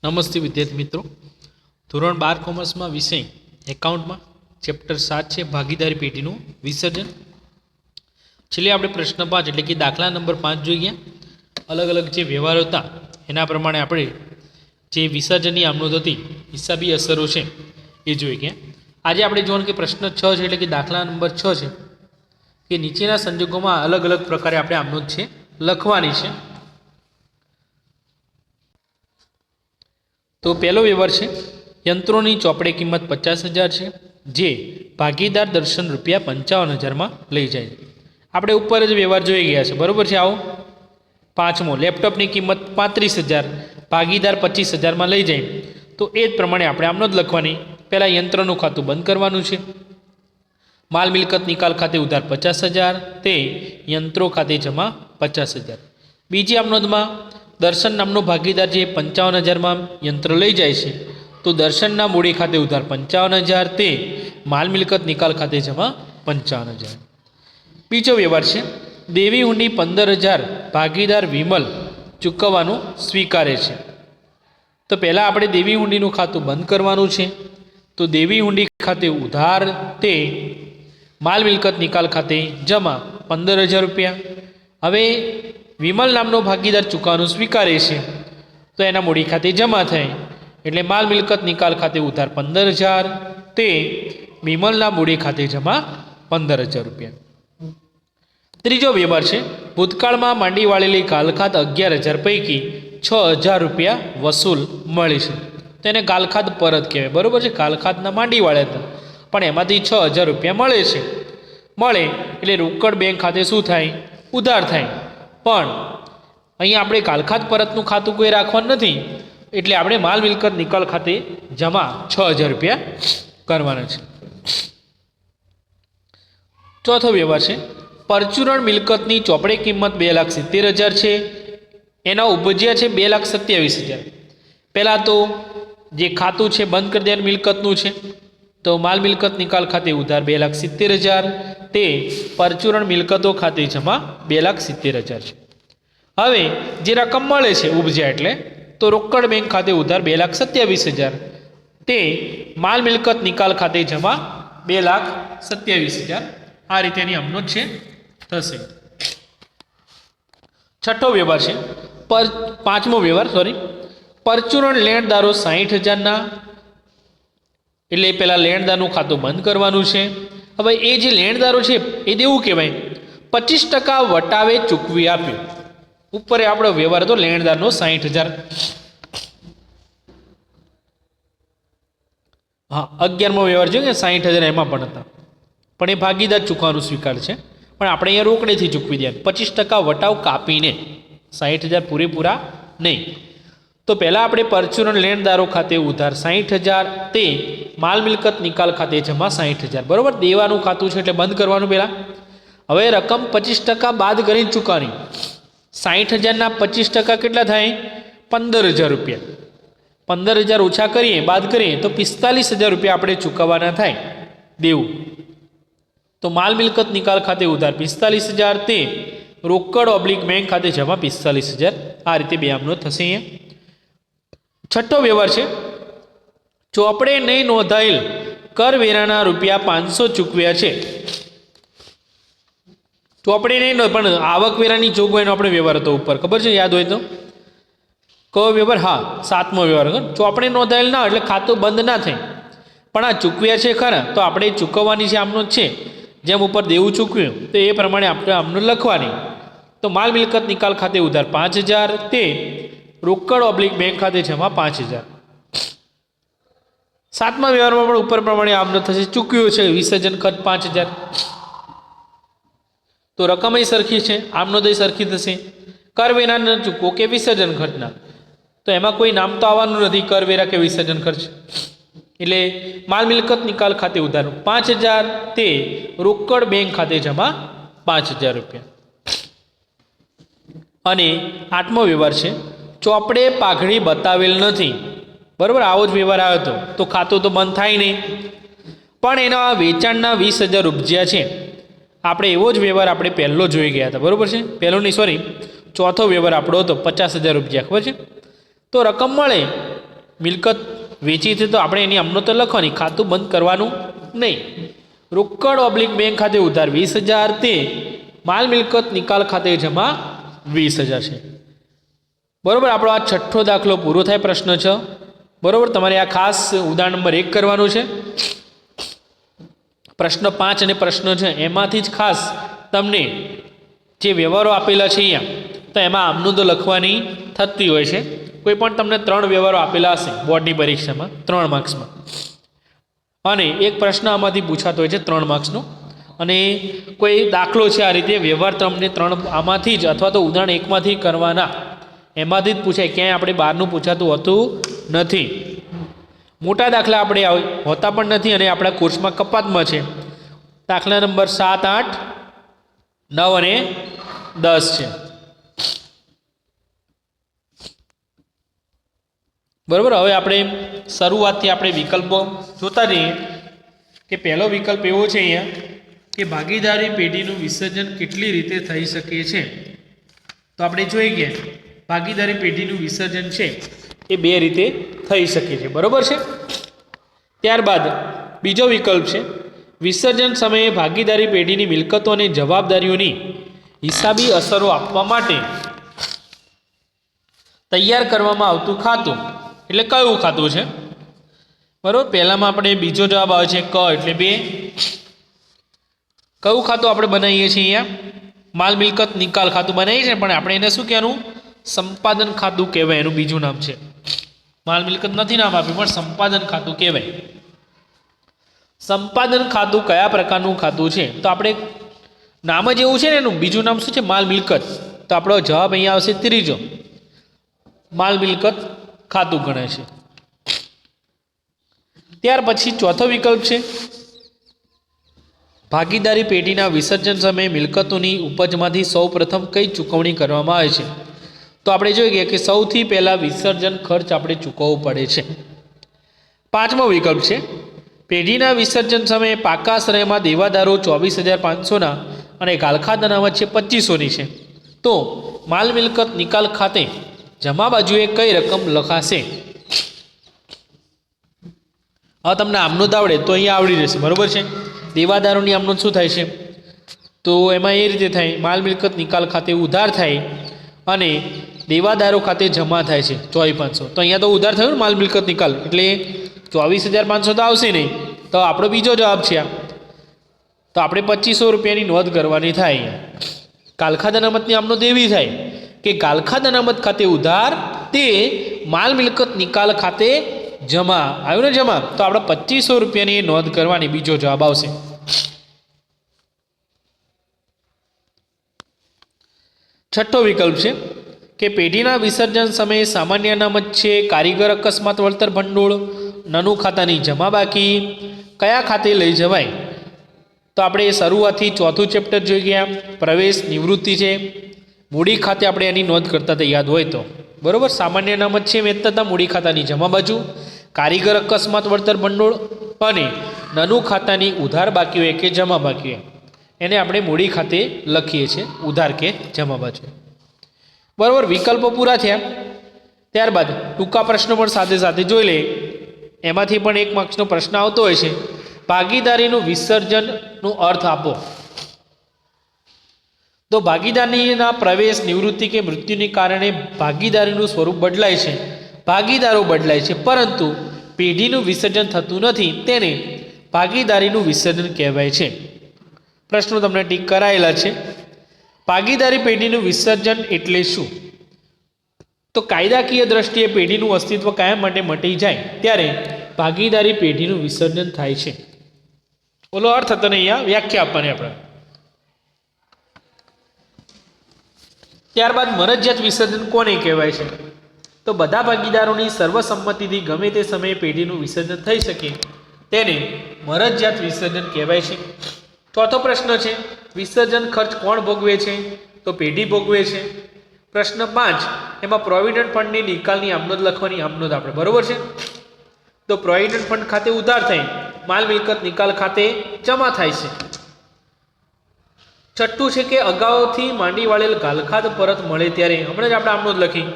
નમસ્તે વિદ્યાર્થી મિત્રો, ધોરણ 12 કોમર્સમાં વિષય એકાઉન્ટમાં ચેપ્ટર 7 છે ભાગીદારી પેટીનું વિસર્જન. છેલ્લે આપણે પ્રશ્ન 5 એટલે કે દાખલા નંબર 5 જોઈ ગયા. અલગ અલગ જે વ્યવહારો હતા એના પ્રમાણે આપણે જે વિસર્જનની આમનોંધ હતી, હિસાબી અસરો છે એ જોઈ ગયા. આજે આપણે જોવાનું કે પ્રશ્ન 6 છે એટલે કે દાખલા નંબર 6 છે કે નીચેના સંજોગોમાં અલગ અલગ પ્રકારે આપણે આમનોંધ છે લખવાની છે. તો પહેલો વ્યવહાર છે યંત્રોની ચોપડે કિંમત 50,000 છે જે ભાગીદાર દર્શન રૂપિયા 55,000માં લઈ જાય છે. આપણે ઉપર જ વ્યવહાર જોઈ ગયા છે, બરાબર છે. આવો પાંચમો, લેપટોપની કિંમત 35,000 ભાગીદાર 25,000માં લઈ જાય. તો એ જ પ્રમાણે આપણે આમનોંધ લખવાની. પહેલાં યંત્રનું ખાતું બંધ કરવાનું છે. માલ મિલકત નિકાલ ખાતે ઉધાર 50,000 તે યંત્રો ખાતે જમા 50,000. બીજી આમનોંધમાં દર્શન નામનો ભાગીદાર જે 55,000માં યંત્ર લઈ જાય છે તો દર્શનના મૂડી ખાતે ઉધાર 55,000 તે માલ મિલકત નિકાલ ખાતે જમા 55,000. બીજો વ્યવહાર છે દેવી હુંડી 15,000 ભાગીદાર વિમલ ચૂકવવાનું સ્વીકારે છે. તો પહેલાં આપણે દેવી હુંડીનું ખાતું બંધ કરવાનું છે. તો દેવી હુંડી ખાતે ઉધાર તે માલ મિલકત નિકાલ ખાતે જમા 15,000 રૂપિયા. હવે વિમલ નામનો ભાગીદાર ચૂકવવાનું સ્વીકારે છે તો એના મૂડી ખાતે જમા થાય એટલે માલ મિલકત નિકાલ ખાતે ઉધાર 15,000 તે વિમલના મૂડી ખાતે જમા 15,000 રૂપિયા. ત્રીજો વ્યવહાર છે ભૂતકાળમાં માંડી વાળેલી ગાલખાત 11,000 પૈકી 6,000 રૂપિયા વસૂલ મળે છે તો એને ગાલખાત પરત કહેવાય, બરાબર છે. ગાલખાતના માંડી વાળ્યા હતા પણ એમાંથી 6,000 રૂપિયા મળે એટલે રોકડ બેંક ખાતે શું થાય? ઉધાર થાય. પણ અહીંયા આપણે ગાલખાત પરતનું ખાતું કોઈ રાખવાનું નથી એટલે આપણે માલ મિલકત નિકાલ ખાતે જમા 6,000 રૂપિયા કરવાના છે. ચોથો વ્યવહાર છે પરચુરણ મિલકતની ચોપડે કિંમત 2,70,000 છે, એના ઉપજ્યા છે 2,27,000. પહેલાં તો જે ખાતું છે બંધ કરી દેવાનું મિલકતનું છે તો માલ મિલકત નિકાલ ખાતે ઉધાર 2,70,000 તે પરચુરણ મિલકતો ખાતે જમા 2,70,000 છે. હવે જે રકમ મળે છે ઉપજ્યા એટલે તો રોકડ બેંક ખાતે ઉધાર 2,27,000 તે માલ મિલકત નિકાલ ખાતે જમા 2,27,000. આ રીતે એની આમનોંધ છે થશે. છઠ્ઠો વ્યવહાર છે પાંચમો વ્યવહાર પરચુરણ લેણદારો 60,000ના એટલે પહેલાં લેણદારનું ખાતું બંધ કરવાનું છે. હવે એ જે લેણદારો છે એ દેવું કહેવાય. 25% વટાવે ચૂકવી આપ્યું. ઉપર આપણો વ્યવહાર હતો લેણદારનો 60,000. હા, 11મો વ્યવહાર છે કે 60,000 એમાં પણ હતા પણ એ ભાગીદાર ચૂકવાનું સ્વીકાર છે પણ આપણે અહીંયા રોકડેથી ચૂકવી દે. 25% વટાવ કાપીને 60,000 પૂરેપૂરા નહીં. તો પહેલાં આપણે પરચુરણ લેણદારો ખાતે ઉધાર 60,000 તે માલ મિલકત નિકાલ ખાતે જમા 60,000, બરાબર. દેવાનું ખાતું છે એટલે બંધ કરવાનું પહેલાં. હવે રકમ 25% બાદ કરીને ચૂકવવાની. 60,000ના 25% કેટલા થાય? 15,000 રૂપિયા. 15,000 ઓછા કરીએ બાદ કરીએ તો 45,000 રૂપિયા આપણે ચૂકવવાના થાય દેવું. તો માલ મિલકત નિકાલ ખાતે ઉધાર 45,000 તે રોકડ ઓબ્લિક બેંક ખાતે જમા 45,000. આ રીતે બે આમનોંધ થશે અહીંયા. છઠ્ઠો વ્યવહાર છે ચોપડે નહીં નોંધાયેલ કરવેરાના રૂપિયા 500 ચૂકવ્યા છે. ચોપડે નહીં પણ આવકવેરાની જોગવાઈનો આપણે વ્યવહાર હતો ઉપર, ખબર છે? યાદ હોય તો કયો વ્યવહાર? હા, 7મો વ્યવહાર. ચોપડે નોંધાયેલ ના એટલે ખાતું બંધ ના થાય પણ આ ચૂકવ્યા છે ખરા તો આપણે ચૂકવવાની છે આમનોંધ છે. જેમ ઉપર દેવું ચૂકવ્યું તો એ પ્રમાણે આપણે આમનોંધ લખવાની. તો માલ મિલકત નિકાલ ખાતે ઉધાર 5,000 તે રોકડ ઓબ્લિક બેંક ખાતે જમા 5,000. 7મા વ્યવહારમાં પણ ઉપર પ્રમાણે આમનોંધ થશે. ચૂકવ્યો છે વિસર્જન ખર્ચ 5,000 તો રકમ સરખી છે, આમનોંધ સરખી થશે. કરવેરા ન ચૂકવો કે વિસર્જન ખર્ચના તો એમાં કોઈ નામ તો આવવાનું નથી કરવેરા કે વિસર્જન ખર્ચ એટલે માલ મિલકત નિકાલ ખાતે ઉધાર 5,000 તે રોકડ બેંક ખાતે જમા 5,000 રૂપિયા. અને 8મો વ્યવહાર છે ચોપડે પાઘડી બતાવેલ નથી, બરાબર. આવો જ વ્યવહાર આવ્યો હતો તો ખાતું તો બંધ થાય નહીં પણ એના વેચાણના 20,000 ઉપજ્યા છે. આપણે એવો જ વ્યવહાર આપણે પહેલો જોઈ ગયા હતા, બરાબર છે. પહેલો નહીં, ચોથો વ્યવહાર આપણો હતો 50,000 ઉપજ્યા, ખબર છે. તો રકમ મળે મિલકત વેચી છે તો આપણે એની આમનો તો લખવાની, ખાતું બંધ કરવાનું નહીં. રોકડ ઓબ્લિક બેંક ખાતે ઉધાર 20,000 તે માલ મિલકત નિકાલ ખાતે જમા 20,000 છે. બરોબર. આપણો આ છઠ્ઠો દાખલો પૂરો થાય. પ્રશ્ન 6. બરોબર. તમારે આ ખાસ ઉદાહરણ નંબર 1 કરવાનું છે. પ્રશ્ન 5 અને પ્રશ્ન 6 એમાંથી જ ખાસ તમને જે વ્યવહારો આપેલા છે અહીંયા, તો એમાં આમનું તો લખવાની થતી હોય છે. કોઈ પણ તમને 3 વ્યવહારો આપેલા હશે બોર્ડની પરીક્ષામાં 3 માર્ક્સમાં, અને એક પ્રશ્ન આમાંથી પૂછાતો હોય છે 3 માર્ક્સનો. અને કોઈ દાખલો છે આ રીતે વ્યવહાર તમને 3 આમાંથી જ અથવા તો ઉદાહરણ 1માંથી કરવાના, એમાંથી જ પૂછાય. ક્યાંય આપણે બહારનું પૂછાતું હોતું નથી. મોટા દાખલા આપણે હોતા પણ નથી અને આપણા કોર્સમાં કપાતમાં છે. દાખલા નંબર 7, 8, 9 અને 10 છે. બરાબર. હવે આપણે શરૂઆતથી આપણે વિકલ્પો જોતા જઈએ કે પહેલો વિકલ્પ એવો છે અહીંયા કે ભાગીદારી પેઢીનું વિસર્જન કેટલી રીતે થઈ શકે છે. તો આપણે જોઈ ગયા ભાગીદારી પેઢીનું વિસર્જન છે એ 2 રીતે થઈ શકે છે. બરાબર છે. ત્યારબાદ બીજો વિકલ્પ છે વિસર્જન સમયે ભાગીદારી પેઢીની મિલકતો અને જવાબદારીઓની હિસાબી અસરો આપવા માટે તૈયાર કરવામાં આવતું ખાતું. એટલે કયું ખાતું છે? બરાબર. પહેલામાં આપણે બીજો જવાબ આવે છે ક એટલે 2. કયું ખાતું આપણે બનાવીએ છીએ? અહીંયા માલ મિલકત નિકાલ ખાતું બનાવીએ છીએ, પણ આપણે એને શું કહેવાનું? સંપાદન ખાતું કહેવાય. એનું બીજું નામ છે. માલ મિલકત નથી નામ આપ્યું, પણ સંપાદન ખાતું કહેવાય. સંપાદન ખાતું કયા પ્રકારનું ખાતું છે? તો આપણે નામ જ એવું છે ને, એનું બીજું નામ શું છે? માલ મિલકત. તો આપણો જવાબ અહીંયા આવશે ત્રીજો, માલ મિલકત ખાતું ગણાય છે. ત્યાર પછી ચોથો વિકલ્પ છે ભાગીદારી પેઢીના વિસર્જન સમયે મિલકતોની ઉપજમાંથી સૌ પ્રથમ કઈ ચૂકવણી કરવામાં આવે છે? તો આપણે જોઈ ગયા કે સૌથી પહેલાં વિસર્જન ખર્ચ આપણે ચૂકવવો પડે છે. પાંચમો વિકલ્પ છે પેઢીના વિસર્જન સમયે પાકા શ્રેયમાં દેવાદારો 24,500ના અને ગાલખાત અનામત છે 2500ની છે. તો માલ મિલકત નિકાલ ખાતે જમા બાજુએ કઈ રકમ લખાશે? હવે તમને આમનો આવડે તો અહીંયા આવડી રહેશે. બરાબર છે. દેવાદારોની આમનો શું થાય છે? તો એમાં એ રીતે થાય, માલ મિલકત નિકાલ ખાતે ઉધાર થાય અને દેવાદારો ખાતે જમા થાય છે 24,500. તો અહીંયા તો ઉધાર થયું ને માલ મિલકત નિકાલ, એટલે 24,500 તો આવશે નહીં. તો આપણો બીજો જવાબ છે આ. તો આપણે 2500 રૂપિયાની નોંધ કરવાની થાય. અહીંયા ગાલખાત અનામતની આમનો દેવી થાય કે ગાલખાત અનામત ખાતે ઉધાર તે માલ મિલકત નિકાલ ખાતે જમા. આવ્યું ને જમા? તો આપણે 2500 રૂપિયાની નોંધ કરવાની. બીજો જવાબ આવશે. છઠ્ઠો વિકલ્પ છે કે પેઢીના વિસર્જન સમયે સામાન્ય અનામત છે કારીગર અકસ્માત વળતર ભંડોળ નાનું ખાતાની જમા બાકી કયા ખાતે લઈ જવાય? તો આપણે શરૂઆતથી ચોથું ચેપ્ટર જોઈ ગયા. પ્રવેશ નિવૃત્તિ છે, મૂડી ખાતે આપણે એની નોંધ કરતા હતા યાદ હોય તો. બરાબર. સામાન્ય અનામત છે વેચતા મૂડી ખાતાની જમા બાજુ, કારીગર અકસ્માત વળતર ભંડોળ અને નાનું ખાતાની ઉધાર બાકી હોય કે જમા બાકી હોય એને આપણે મૂડી ખાતે લખીએ છીએ, ઉધાર કે જમા બાજુ. બરાબર. વિકલ્પો પૂરા થયા. ત્યારબાદ ટૂંકા પ્રશ્નો પણ સાથે સાથે જોઈ લે. એમાંથી પણ 1 માર્ક્સનો પ્રશ્ન આવતો હોય છે ભાગીદારીનું વિસર્જનનો અર્થ આપો. તો ભાગીદારીના પ્રવેશ, નિવૃત્તિ કે મૃત્યુને કારણે ભાગીદારીનું સ્વરૂપ બદલાય છે, ભાગીદારો બદલાય છે, પરંતુ પેઢીનું વિસર્જન થતું નથી. તેને ભાગીદારીનું વિસર્જન કહેવાય છે. પ્રશ્નો તમને ટીક કરાયેલા છે. ભાગીદારી પેઢીનું વિસર્જન એટલે શું? તો કાયદાકીય દ્રષ્ટિએ પેઢીનું અસ્તિત્વ કાયમ માટે મટી જાય ત્યારે ભાગીદારી પેઢીનું વિસર્જન થાય છે. બોલો અર્થ હતો ને, અહીંયા વ્યાખ્યા આપવાની આપણે. ત્યારબાદ મરજિયાત વિસર્જન કોને કહેવાય છે? તો બધા ભાગીદારોની સર્વસંમતિથી ગમે તે સમયે પેઢીનું વિસર્જન થઈ શકે તેને મરજિયાત વિસર્જન કહેવાય છે. ચોથો પ્રશ્ન છે વિસર્જન ખર્ચ કોણ ભોગવે છે? તો પેઢી ભોગવે છે. પ્રશ્ન 5 એમાં પ્રોવિડન્ટ ફંડની નિકાલની આમનોંધ લખવાની. આમનોંધ આપણે બરોબર છે. તો પ્રોવિડન્ટ ફંડ ખાતે ઉધાર થઈ માલ મિલકત નિકાલ ખાતે જમા થાય છે. છઠ્ઠું છે કે અગાઉથી માંડી વાળેલ ગાલખાત પરત મળે ત્યારે, હમણાં જ આપણે આમનોંધ લખી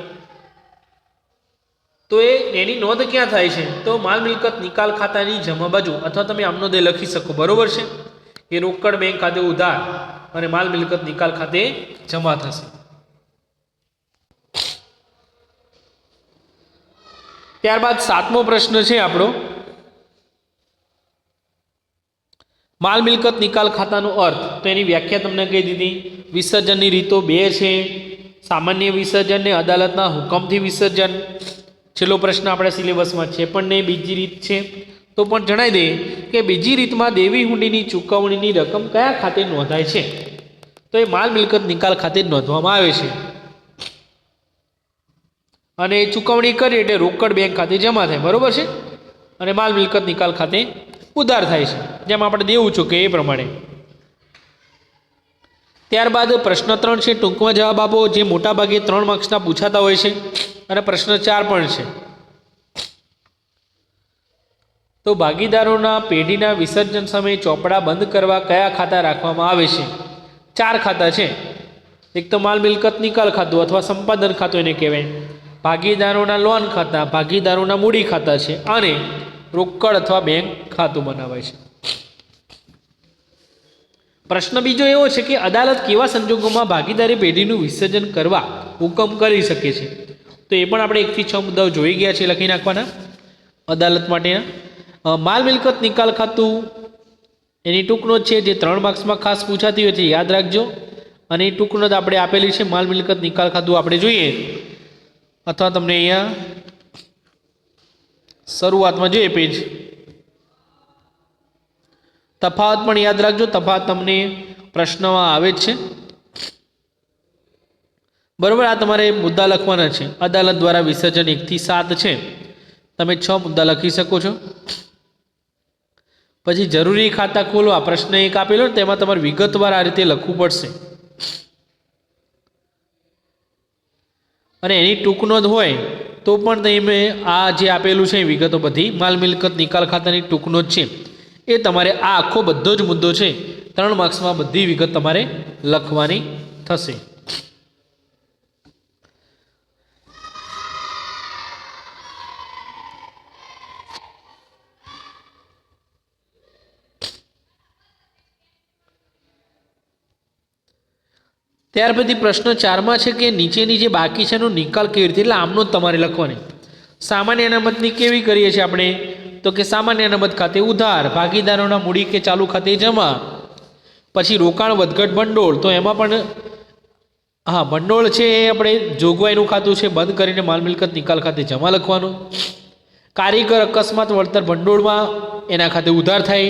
તો એની નોંધ ક્યાં થાય છે? તો માલ મિલકત નિકાલ ખાતાની જમા બાજુ, અથવા તમે આમનો દે લખી શકો, બરોબર છે? એ રોકડ બેંક ખાતે ઉધાર અને માલ મિલકત નિકાલ ખાતે જમા થશે. ત્યારબાદ 7મો પ્રશ્ન છે આપણો, માલ મિલકત નિકાલ ખાતાનો અર્થ. તો એની વ્યાખ્યા તમને કહી દીધી. વિસર્જનની રીતો 2 છે, સામાન્ય વિસર્જન ને અદાલતના હુકમથી વિસર્જન. છેલ્લો પ્રશ્ન આપણા સિલેબસમાં છે પણ નહીં, બીજી રીત છે. તો પણ જણાવી દઈએ કે બીજી રીતમાં દેવી હુંડીની ચૂકવણીની રકમ કયા ખાતે નોંધાય છે? તો એ માલ મિલકત નિકાલ ખાતે નોંધવામાં આવે છે, અને ચૂકવણી કરી એટલે રોકડ બેંક ખાતે જમા થાય, બરોબર છે? અને માલ મિલકત નિકાલ ખાતે ઉધાર થાય છે, જેમ આપણે દેવું છું કે એ પ્રમાણે. ત્યારબાદ પ્રશ્ન 3 છે, ટૂંકમાં જવાબ આપો, જે મોટાભાગે 3 માર્ક્સના પૂછાતા હોય છે, અને પ્રશ્ન 4 પણ છે. તો ભાગીદારોના પેઢીના વિસર્જન સમયે ચોપડા બંધ કરવા કયા ખાતા રાખવામાં આવે છે? 4 ખાતા છે. એક તો માલ મિલકત નિકાલ ખાતું અથવા સંપાદન ખાતું એને કહેવાય, ભાગીદારોના લોન ખાતા, ભાગીદારોના મૂડી ખાતા છે, અને રોકડ અથવા બેંક ખાતું બનાવાય છે. પ્રશ્ન બીજો એવો છે કે અદાલત કેવા સંજોગોમાં ભાગીદારી પેઢીનું વિસર્જન કરવા હુકમ કરી શકે છે? તો એ પણ આપણે 1 થી 6 મુદ્દાઓ જોઈ ગયા છે, લખી નાખવાના અદાલત માટેના. માલ મિલકત નિકાલ ખાતું એની ટૂંક નોંધ છે, જે 3 માર્ક્સમાં ખાસ પૂછાતી હોય છે, યાદ રાખજો. અને એ ટૂંક નોંધ આપણે આપેલી છે, માલ મિલકત નિકાલ ખાતું આપણે જોઈએ, અથવા તમને અહીંયા શરૂઆતમાં જોઈએ પેજ. તફાવત પણ યાદ રાખજો, તફાવત તમને પ્રશ્નમાં આવે જ છે, બરોબર? આ તમારે મુદ્દા લખવાના છે. અદાલત દ્વારા વિસર્જન 1 થી 7 છે, તમે 6 મુદ્દા લખી શકો છો. પછી જરૂરી ખાતા ખોલવા, પ્રશ્ન 1 આપેલો ને તેમાં તમારે વિગતવાર આ રીતે લખવું પડશે, અને એની ટૂંક નોંધ હોય તો પણ તમે આ જે આપેલું છે વિગતો બધી માલ મિલકત નિકાલ ખાતાની ટૂંક નોંધ છે, એ તમારે આ આખો બધો જ મુદ્દો છે 3 માર્ક્સમાં બધી વિગત તમારે લખવાની થશે. ત્યાર પછી પ્રશ્ન 4માં છે કે નીચેની જે બાકી છે એનો નિકાલ કેવી રીતે, એટલે આમનો જ તમારે લખવાની. સામાન્ય અનામતની કેવી કરીએ છીએ આપણે? તો કે સામાન્ય અનામત ખાતે ઉધાર, ભાગીદારોના મૂડી કે ચાલુ ખાતે જમા. પછી રોકાણ વધઘટ ભંડોળ, તો એમાં પણ હા ભંડોળ છે એ આપણે જોગવાઈનું ખાતું છે, બંધ કરીને માલ મિલકત નિકાલ ખાતે જમા લખવાનું. કારીગર અકસ્માત વળતર ભંડોળમાં એના ખાતે ઉધાર થાય,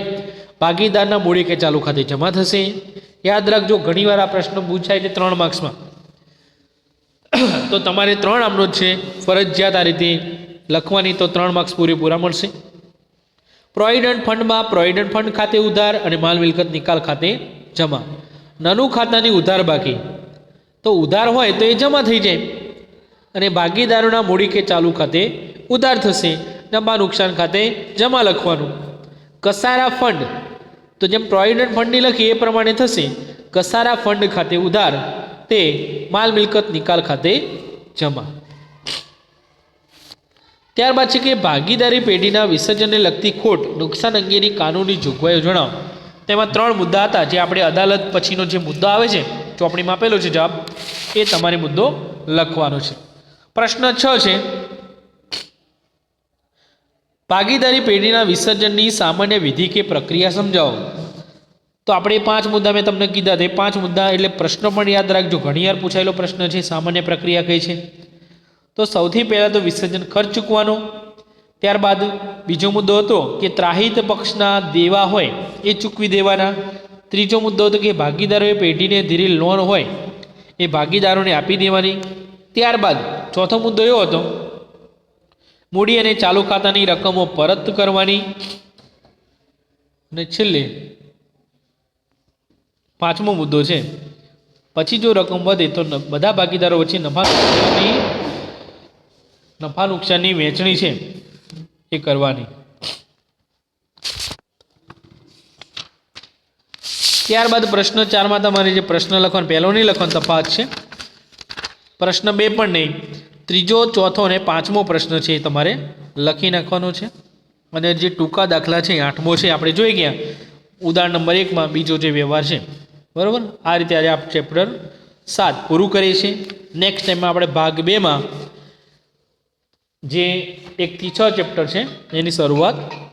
ભાગીદારના મૂડી કે ચાલુ ખાતે જમા થશે. યાદ રાખજો, ઘણીવાર આ પ્રશ્ન પૂછાય છે 3 માર્ક્સમાં, તો તમારે 3 આમનો જ છે, ફરજિયાત આ રીતે લખવાની, તો 3 માર્ક્સ પૂરેપૂરા મળશે. પ્રોવિડન્ટ ફંડમાં પ્રોવિડન્ટ ફંડ ખાતે ઉધાર અને માલ મિલકત નિકાલ ખાતે જમા. નાનું ખાતાની ઉધાર બાકી, તો ઉધાર હોય તો એ જમા થઈ જાય, અને ભાગીદારોના મૂડી કે ચાલુ ખાતે ઉધાર થશે, નફા નુકસાન ખાતે જમા લખવાનું. કસારા ફંડ, તો જેમ પ્રોવિડન્ટ ફંડની લખી એ પ્રમાણે થશે, કસારા ફંડ ખાતે ઉધાર, તે માલ મિલકત નિકાલ ખાતે જમા. ત્યારબાદ છે કે ભાગીદારી પેઢીના વિસર્જનને લગતી ખોટ નુકસાન અંગેની કાનૂની જોગવાઈઓ જણાવો. તેમાં 3 મુદ્દા હતા, જે આપણે અદાલત પછીનો જે મુદ્દો આવે છે ચોપડીમાં આપેલો છે જવાબ, એ તમારે મુદ્દો લખવાનો છે. પ્રશ્ન 6 છે, ભાગીદારી પેઢીના વિસર્જનની સામાન્ય વિધિ કે પ્રક્રિયા સમજાવો. તો આપણે 5 મુદ્દા મેં તમને કીધા, તે 5 મુદ્દા એટલે પ્રશ્ન પણ યાદ રાખજો, ઘણીવાર પૂછાયેલો પ્રશ્ન છે, સામાન્ય પ્રક્રિયા કઈ છે? તો સૌથી પહેલાં તો વિસર્જન ખર્ચ ચૂકવાનો. ત્યારબાદ બીજો મુદ્દો હતો કે ત્રાહિત પક્ષના દેવા હોય એ ચૂકવી દેવાના. ત્રીજો મુદ્દો હતો કે ભાગીદારોએ પેઢીને ધીરે લોન હોય એ ભાગીદારોને આપી દેવાની. ત્યારબાદ ચોથો મુદ્દો એવો હતો મૂડી અને ચાલુ ખાતાની રકમો પરત કરવાની. અને છેલ્લે 5મો મુદ્દો છે, પછી જો રકમ વધે તો બધા ભાગીદારો વચ્ચે નફા નુકસાનની વહેંચણી છે એ કરવાની. ત્યારબાદ પ્રશ્ન 4માં તમારે જે પ્રશ્ન લખવાનો, પહેલો નહીં લખવાનો, તફાવત છે. પ્રશ્ન 2 પણ નહીં. ત્રીજો, ચોથો અને પાંચમો પ્રશ્ન છે એ તમારે લખી નાખવાનો છે. અને જે ટૂંકા દાખલા છે 8મો છે આપણે જોઈ ગયા ઉદાહરણ નંબર 1માં, બીજો જે વ્યવહાર છે. બરાબર, આ રીતે આજે આપણે ચેપ્ટર 7 પૂરું કરીએ છીએ. નેક્સ્ટ ટાઈમમાં આપણે ભાગ 2માં જે 1 થી 6 ચેપ્ટર છે એની શરૂઆત